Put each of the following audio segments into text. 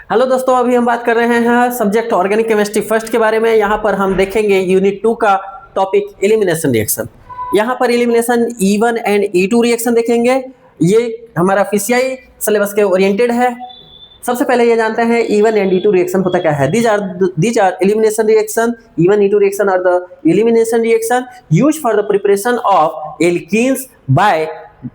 Hello दोस्तों, अभी हम बात कर रहे हैं सब्जेक्ट ऑर्गेनिक केमिस्ट्री फर्स्ट के बारे में। यहाँ पर हम देखेंगे यूनिट 2 का टॉपिक एलिमिनेशन रिएक्शन। यहाँ पर elimination E1 and E2 reaction देखेंगे। ये हमारा फिशियाई सिलेबस के ओरिएंटेड है। सबसे पहले ये जानते हैं E1 एंड E2 रिएक्शन होता क्या है। These are elimination reaction. E1 E2 reaction are the elimination reaction used for the preparation of alkenes by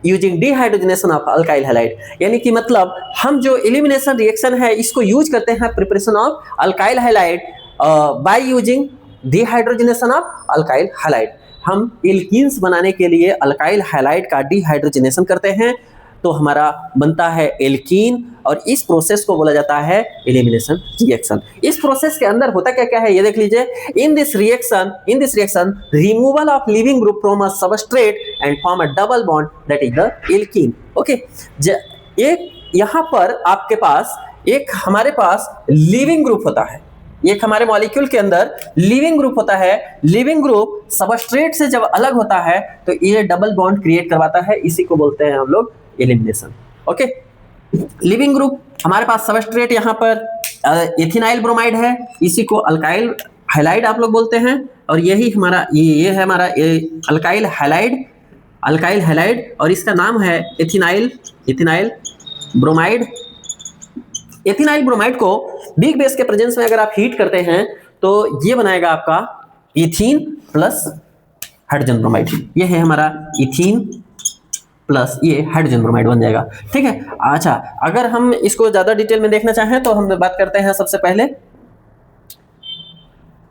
using dehydrogenation of alkyl halide. यानी कि मतलब हम जो एलिमिनेशन रिएक्शन है इसको यूज करते हैं preparation of alkyl halide bye using dehydrogenation of alkyl halide. हम एल्कीन्स बनाने के लिए अल्काइल हैलाइड का डिहाइड्रोजनेशन करते हैं तो हमारा बनता है एल्कीन, और इस प्रोसेस को बोला जाता है एलिमिनेशन रिएक्शन। इस प्रोसेस के अंदर होता क्या क्या है ये देख लीजिए। In this reaction removal of leaving group from a substrate and form a double bond that is the alkene. Okay, एक यहाँ पर आपके पास एक हमारे पास लिविंग ग्रुप होता है। एक हमारे मॉलिक्यूल के अंदर लिविंग ग्रुप होता है। लिविंग ग्रुप सबस्ट्रेट से जब अलग होता है तो ये डबल बॉन्ड क्रिएट करवाता है। इसी को बोलते हैं हम लोग एलिमिनेशन। ओके, लिविंग ग्रुप हमारे पास सबस्ट्रेट यहाँ पर एथिनाइल ब्रोमाइड है, इसी को अल्काइल हैलाइड आप लोग बोलते हैं। और यही हमारा ये है हमारा अल्काइल हैलाइड और इसका नाम है एथिनाइल ब्रोमाइड। एथिनाइल ब्रोमाइड को बिग बेस के प्रेजेंस में अगर आप हीट करते हैं तो ये बनाएगा आपका इथीन प्लस हाइड्रोजन ब्रोमाइड। ये है हमारा इथीन प्लस ये हाइड्रोजन ब्रोमाइड बन जाएगा। ठीक है, अच्छा, अगर हम इसको ज्यादा डिटेल में देखना चाहें तो हम बात करते हैं सबसे पहले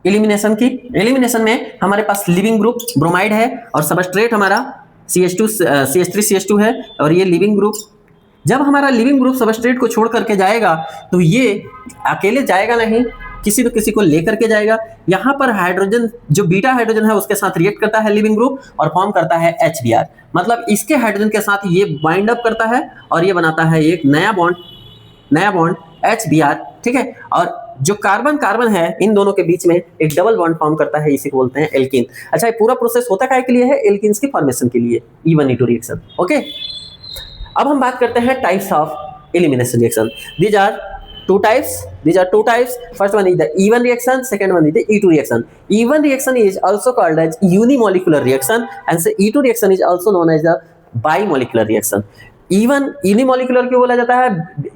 एलिमिनेशन की। एलिमिनेशन में हमारे पास लिविंग ग्रुप ब्रोमाइड है और सबस्ट्रेट हमारा CH3CH2 है। और ये लिविंग ग्रुप, जब हमारा लिविंग ग्रुप सबस्ट्रेट को छोड़ करके जाएगा तो ये अकेले जाएगा नहीं, किसी न किसी को लेकर के जाएगा। यहाँ पर हाइड्रोजन, जो बीटा हाइड्रोजन है उसके साथ रिएक्ट करता है लिविंग ग्रुप और फॉर्म करता है HBr। मतलब इसके हाइड्रोजन के साथ ये बाइंड अप करता है और ये बनाता है एक नया बॉन्ड HBr। ठीक है, और जो कार्बन है इन दोनों के बीच में एक डबल बॉन्ड फॉर्म करता है, इसी को बोलते हैं एल्कीन। अच्छा, ये पूरा प्रोसेस होता क्या के लिए है? एल्कीन्स की फॉर्मेशन के लिए, E1 E2 रिएक्शन। ओके, अब हम बात करते हैं types of elimination reaction. These are two types. First one is the E1 reaction, second one is the E2 reaction. E1 reaction is also called as unimolecular reaction and the E2 reaction is also known as the bimolecular reaction. E1 unimolecular क्यों बोला जाता है,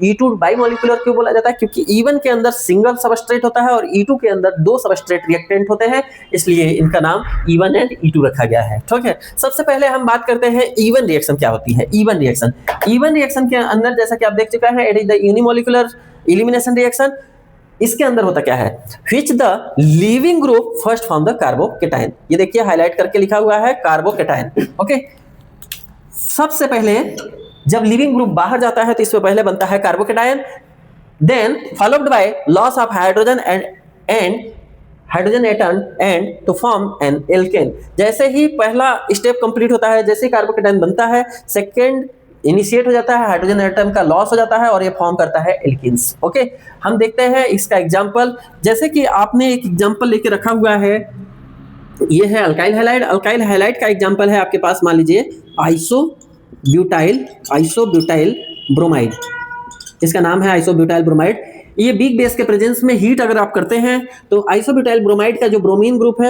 E2 बाइमोलिकुलर क्यों बोला जाता है? क्योंकि E1 के अंदर सिंगल सबस्ट्रेट होता है और E2 के अंदर दो सबस्ट्रेट रिएक्टेंट होते हैं, इसलिए इनका नाम E1 एंड E2 रखा गया है। ठीक है, सबसे पहले हम बात करते हैं E1 रिएक्शन क्या होती है। E1 रिएक्शन के अंदर जैसा कि आप देख चुका है, it is the unimolecular elimination reaction. इसके अंदर होता क्या है, which the leaving group first form the carbocation. ये देखिए हाईलाइट करके लिखा हुआ है कार्बोकेटाइन। ओके, सबसे पहले जब लिविंग ग्रुप बाहर जाता है तो इसमें पहले बनता है carbocation, then followed by loss of hydrogen and hydrogen atom and to form an alkene. जैसे ही पहला स्टेप कंप्लीट होता है, जैसे ही कार्बोकेटाइन बनता है, सेकेंड इनिशिएट हो जाता है, हाइड्रोजन एटम का लॉस हो जाता है और ये फॉर्म करता है एल्कीन्स। ओके, हम देखते हैं इसका एग्जांपल। जैसे कि आपने एक एग्जांपल लेके रखा हुआ है, ये है अल्काइल हैलाइड। अल्काइल हैलाइड का एग्जांपल है आपके पास, मान लीजिए आइसोब्यूटाइल ब्रोमाइड। इसका नाम है आइसोब्यूटाइल ब्रोमाइड। ये बिग बेस के प्रेजेंस में हीट अगर आप करते हैं तो आइसोब्यूटाइल ब्रोमाइड का जो ब्रोमीन ग्रुप है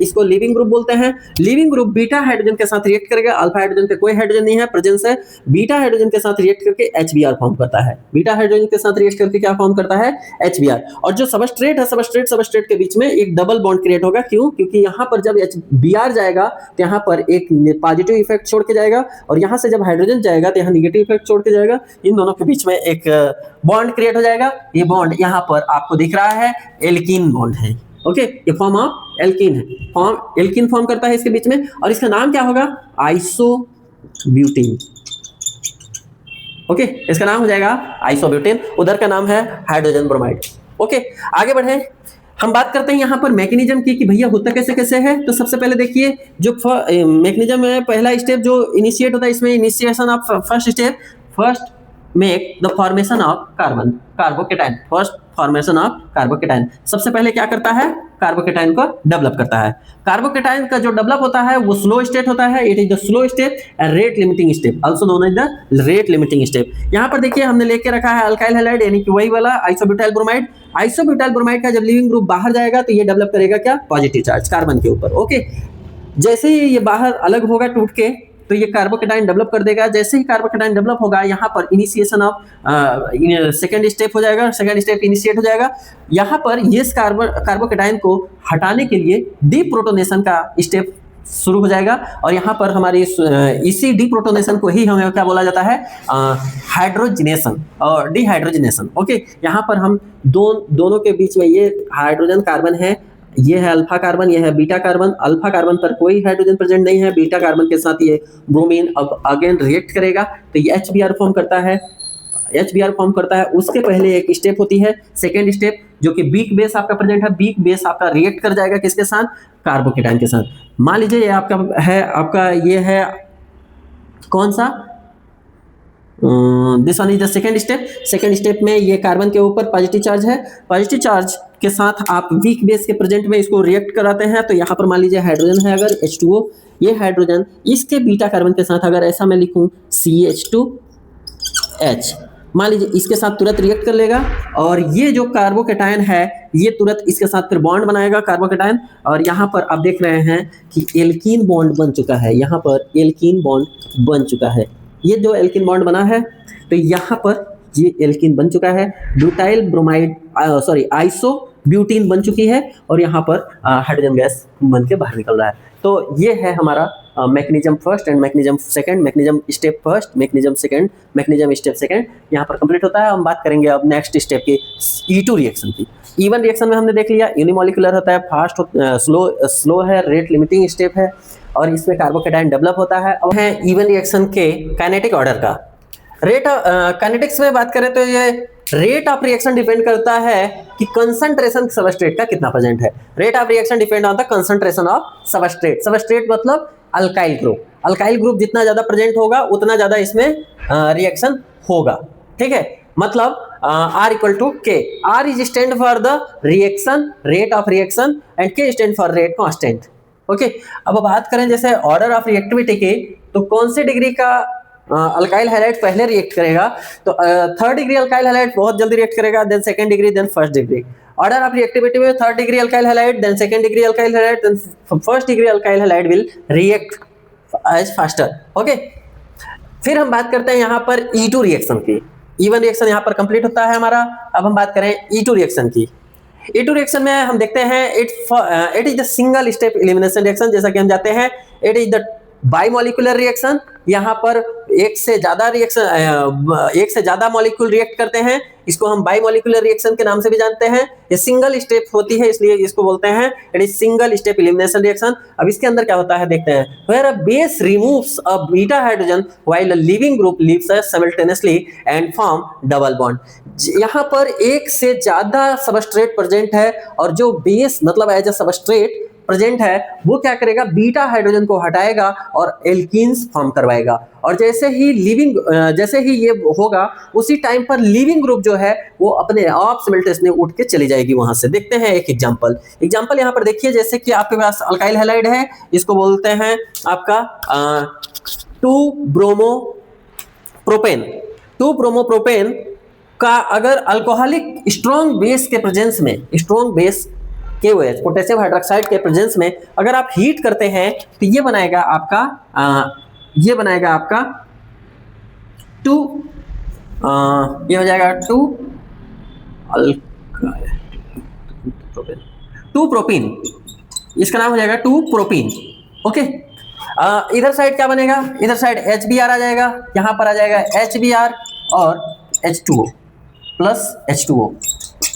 इसको लिविंग ग्रुप बोलते हैं। लिविंग ग्रुप बीटा हाइड्रोजन के साथ रिएक्ट करेगा, अल्फा हाइड्रोजन पे कोई हाइड्रोजन नहीं है, प्रेजेंस है। बीटा हाइड्रोजन के साथ रिएक्ट करके HBr फॉर्म करता है। बीटा हाइड्रोजन के साथ रिएक्ट करके क्या फॉर्म करता है? HBr। और जो सबस्ट्रेट है, सबस्ट्रेट के बीच में एक डबल बॉन्ड क्रिएट होगा। क्यों? क्योंकि यहाँ पर जब HBr जाएगा तो यहाँ पर एक पॉजिटिव इफेक्ट छोड़ के जाएगा और यहाँ से जब हाइड्रोजन जाएगा तो यहाँ निगेटिव इफेक्ट छोड़ के जाएगा। इन दोनों के बीच में एक बॉन्ड क्रिएट हो जाएगा। ये बॉन्ड यहाँ पर आपको दिख रहा है, एल्कीन बॉन्ड है। ओके, ये फॉर्म ऑफ एल्कीन है, एल्कीन फॉर्म करता है इसके बीच में, और इसका नाम क्या होगा? आइसोब्यूटीन। ओके, इसका नाम हो जाएगा आइसोब्यूटीन, उधर का नाम है हाइड्रोजन ब्रोमाइड। ओके, आगे बढ़े, हम बात करते हैं यहाँ पर मैकेनिज्म की भैया होता कैसे है। तो सबसे पहले देखिए जो मैकेनिज्म है, पहला स्टेप जो इनिशिएट होता है, इसमें initiation of first make the formation of carbon, carbocation, first formation of carbocation. सबसे पहले क्या करता है, कार्बोकेटाइन को डेवलप करता है। कार्बोकेटाइन का जो डेवलप होता है वो स्लो स्टेट होता है, it is the slow step and rate limiting step, also known as the rate limiting step. यहाँ पर देखिए हमने लेके रखा है अल्काइल हैलाइड यानी कि वही वाला आइसोब्यूटाइल ब्रोमाइड। आइसोब्यूटाइल ब्रोमाइड का जब लिविंग ग्रुप बाहर जाएगा तो ये डेवलप करेगा क्या, पॉजिटिव चार्ज कार्बन के ऊपर। ओके, जैसे ही ये बाहर अलग होगा टूट के तो ये कार्बोकेटाइन डेवलप कर देगा। जैसे ही कार्बोकेटाइन डेवलप होगा यहाँ पर इनिशिएशन ऑफ सेकेंड स्टेप हो जाएगा, सेकेंड स्टेप इनिशिएट हो जाएगा। यहाँ पर ये कार्बोकेटाइन को हटाने के लिए डीप्रोटोनेशन का स्टेप शुरू हो जाएगा और यहाँ पर हमारी इसी डीप्रोटोनेशन को ही हमें क्या बोला जाता है, हाइड्रोजनेशन और डिहाइड्रोजनेशन। ओके, यहाँ पर हम दोनों के बीच में ये हाइड्रोजन कार्बन है, ये है अल्फा कार्बन, ये है बीटा कार्बन। अल्फा कार्बन पर कोई हाइड्रोजन प्रेजेंट नहीं है, बीटा कार्बन के साथ ये ब्रोमीन अब अगेन रिएक्ट करेगा तो ये HBr फॉर्म करता है, HBr फॉर्म करता है। उसके पहले एक स्टेप होती है सेकेंड स्टेप जो कि वीक बेस आपका प्रेजेंट है। वीक बेस आपका रिएक्ट कर जाएगा किसके साथ, कार्बोकेटाइन के साथ। मान लीजिए ये आपका ये है कौन सा, this one is the second step. Second step में ये कार्बन के ऊपर पॉजिटिव चार्ज है, पॉजिटिव चार्ज के साथ आप वीक बेस के प्रेजेंट में इसको रिएक्ट कराते हैं तो यहाँ पर मान लीजिए हाइड्रोजन है अगर H2O, ये हाइड्रोजन इसके बीटा कार्बन के साथ अगर ऐसा मैं लिखूँ CH2H, मान लीजिए इसके साथ तुरंत रिएक्ट कर लेगा और ये जो कार्बोकेटाइन है ये तुरंत इसके साथ फिर बॉन्ड बनाएगा कार्बोकेटाइन। और यहाँ पर आप देख रहे हैं कि एल्कीन बॉन्ड बन चुका है, यहाँ पर एल्कीन बॉन्ड बन चुका है। ये जो एल्कीन बॉन्ड बना है तो यहाँ पर ये एल्कीन बन चुका है, ब्यूटाइल ब्रोमाइड आइसो ब्यूटीन बन चुकी है और यहाँ पर हाइड्रोजन गैस बन के बाहर निकल रहा है। तो ये है हमारा mechanism first and mechanism second, mechanism step first, mechanism second, mechanism step second यहाँ पर कंप्लीट होता है। हम बात करेंगे अब नेक्स्ट स्टेप की, E2 रिएक्शन की। E1 रिएक्शन में हमने देख लिया यूनिमोलिकुलर होता है, फास्ट स्लो है, रेट लिमिटिंग स्टेप है और इसमें कार्बोकेटाइन डेवलप होता है। अब है E1 रिएक्शन के काइनेटिक ऑर्डर का। रेट काइनेटिक्स में बात करें तो ये रेट ऑफ रिएक्शन डिपेंड करता है कि कंसंट्रेशन सबस्ट्रेट का कितना प्रेजेंट है। Rate of reaction depend on the concentration of substrate. Substrate मतलब अल्काइल ग्रुप, अल्काइल ग्रुप जितना ज्यादा प्रेजेंट होगा उतना ज्यादा इसमें रिएक्शन होगा। ठीक है, मतलब R equal to K। R is stand for the reaction, rate of reaction and K stand for rate constant. Okay, अब बात करें जैसे ऑर्डर ऑफ रिएक्टिविटी की तो कौन से डिग्री का अल्काइल हैलाइड पहले रिएक्ट करेगा, तो थर्ड डिग्री अल्काइल हैलाइड बहुत जल्दी रिएक्ट करेगा, then second degree, then first degree. Order of reactivity में third degree alkyl halide, then second degree alkyl halide, then first degree alkyl halide will react as faster. Okay, फिर हम बात करते हैं यहाँ पर E2 रिएक्शन की। E1 रिएक्शन यहाँ पर कंप्लीट होता है हमारा। अब हम बात करें E2 रिएक्शन की। E2 रिएक्शन में हम देखते हैं it is the single step elimination reaction. जैसा कि हम जाते हैं इट इज द बाइमोलिकुलर रिएक्शन। यहाँ पर एक से ज्यादा मॉलिक्यूल रिएक्ट करते हैं, इसको हम बाइमोलिकुलर रिएक्शन के नाम से भी जानते हैं। ये सिंगल स्टेप होती है इसलिए इसको बोलते हैं it is single step elimination reaction. अब इसके अंदर क्या होता है देखते हैं। Where a base removes a beta hydrogen while a living group leaves simultaneously and form double bond. यहाँ पर एक से ज्यादा सबस्ट्रेट प्रेजेंट है और जो बेस मतलब एज अ सबस्ट्रेट प्रेजेंट है वो क्या करेगा, बीटा हाइड्रोजन को हटाएगा और एल्कीन्स फॉर्म करवाएगा। और जैसे ही ये होगा उसी टाइम पर लिविंग ग्रुप जो है वो अपने आप सिमल्टेनियसली उठ के चली जाएगी वहां से। देखते हैं एक एग्जांपल यहाँ पर देखिए। जैसे कि आपके पास अल्काइल हैलाइड है, इसको बोलते हैं आपका 2-ब्रोमोप्रोपेन। 2-ब्रोमोप्रोपेन का अगर अल्कोहलिक स्ट्रॉन्ग बेस के प्रेजेंस में, strong base KOH potassium hydroxide के प्रेजेंस में अगर आप हीट करते हैं तो ये बनाएगा आपका 2 ये हो जाएगा 2 प्रोपीन। इसका नाम हो जाएगा 2 प्रोपीन। ओके, इधर साइड क्या बनेगा, इधर साइड HBr आ जाएगा, यहाँ पर आ जाएगा HBr और H2O प्लस H2O।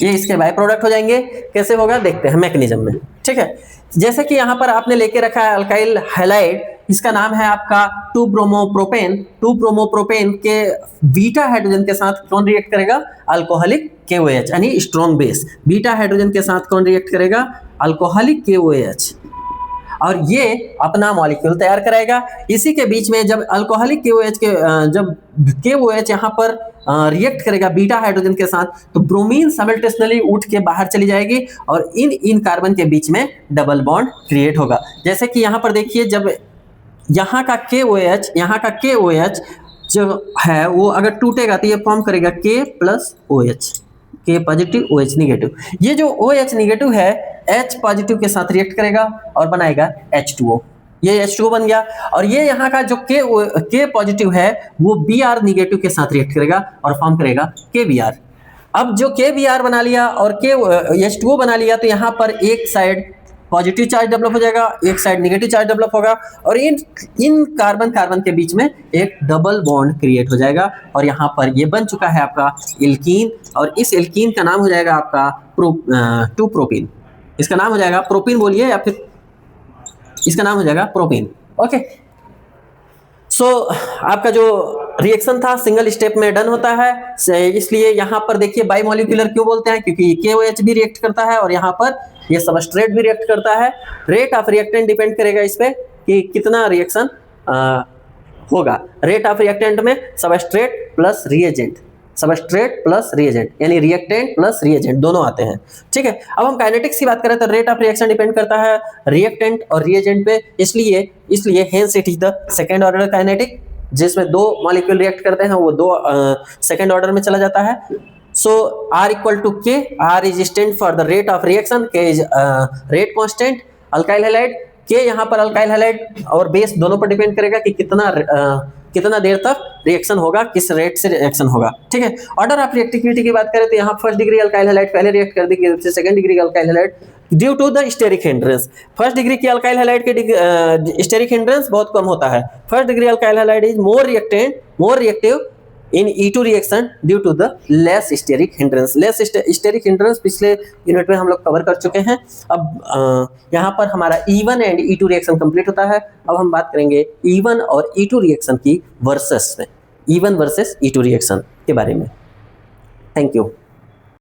ये इसके बाय प्रोडक्ट हो जाएंगे। कैसे होगा देखते हैं मैकेनिज्म में। ठीक है, जैसे कि यहाँ पर आपने लेके रखा है अल्काइल हैलाइड, इसका नाम है आपका 2-ब्रोमोप्रोपेन। 2-ब्रोमोप्रोपेन के बीटा हाइड्रोजन के साथ कौन रिएक्ट करेगा, अल्कोहलिक KOH यानी स्ट्रॉन्ग बेस। बीटा हाइड्रोजन के साथ कौन रिएक्ट करेगा, अल्कोहलिक KOH। और ये अपना मॉलिक्यूल तैयार कराएगा। इसी के बीच में जब अल्कोहलिक KOH के जब KOH यहाँ पर रिएक्ट करेगा बीटा हाइड्रोजन के साथ, तो ब्रोमीन साइमल्टेनियसली उठ के बाहर चली जाएगी और इन कार्बन के बीच में डबल बॉन्ड क्रिएट होगा। जैसे कि यहाँ पर देखिए, जब यहाँ का KOH जो है वो अगर टूटेगा तो ये फॉर्म करेगा K plus OH, K positive OH negative. ये जो OH निगेटिव है H पॉजिटिव के साथ रिएक्ट करेगा और बनाएगा H2O। ये H2O बन गया। और ये यहाँ का जो K पॉजिटिव है वो Br निगेटिव के साथ रिएक्ट करेगा और फॉर्म करेगा KBr। अब जो KBr बना लिया और H2O बना लिया, तो यहाँ पर एक साइड पॉजिटिव चार्ज डेवलप हो जाएगा, एक साइड नेगेटिव चार्ज डेवलप होगा और इन कार्बन के बीच में एक डबल बॉन्ड क्रिएट हो जाएगा और यहाँ पर ये बन चुका है आपका एल्कीन। और इस एल्कीन का नाम हो जाएगा आपका 2-प्रोपीन। इसका नाम हो जाएगा प्रोपीन, बोलिए, या फिर इसका नाम हो जाएगा प्रोपीन। ओके, सो आपका जो रिएक्शन था सिंगल स्टेप में डन होता है। इसलिए यहाँ पर देखिए बाइमोलिकुलर क्यों बोलते हैं, क्योंकि KOH भी रिएक्ट करता है और यहाँ पर ये सबस्ट्रेट भी रिएक्ट करता है। रेट ऑफ रिएक्टेंट डिपेंड करेगा इस पे कि कितना रिएक्शन होगा। रेट ऑफ रिएक्टेंट में सबस्ट्रेट प्लस रिएजेंट यानी रिएक्टेंट प्लस रिएजेंट दोनों आते हैं। ठीक है, अब हम काइनेटिक्स की बात करें तो रेट ऑफ रिएक्शन डिपेंड करता है रिएक्टेंट और रिएजेंट पे। इसलिए hence it is the second order kinetic, जिसमें दो मॉलिक्यूल रिएक्ट करते हैं वो दो सेकेंड ऑर्डर में चला जाता है। So R equal to K, R is stand for the rate of reaction, K is rate constant, alkyl halide, K यहाँ पर alkyl halide और बेस दोनों पर डिपेंड करेगा कि कितना देर तक रिएक्शन होगा, किस रेट से रिएक्शन होगा। ठीक है, ऑर्डर ऑफ रिएक्टिविटी की बात करें तो यहाँ फर्स्ट डिग्री अल्काइल हैलाइड पहले रिएक्ट कर देगी, second degree alkyl halide due to the steric hindrance. First degree की अल्काइल हैलाइड के स्टेरिक हिंड्रेंस बहुत कम होता है। First degree alkyl halide is more reactive in E2 reaction due to the less steric hindrance. Less steric hindrance पिछले unit में हम लोग कवर कर चुके हैं। अब यहाँ पर हमारा E1 and E2 reaction complete होता है। अब हम बात करेंगे E1 और E2 रिएक्शन की वर्सेस में, E1 वर्सेस E2 रिएक्शन के बारे में। Thank you.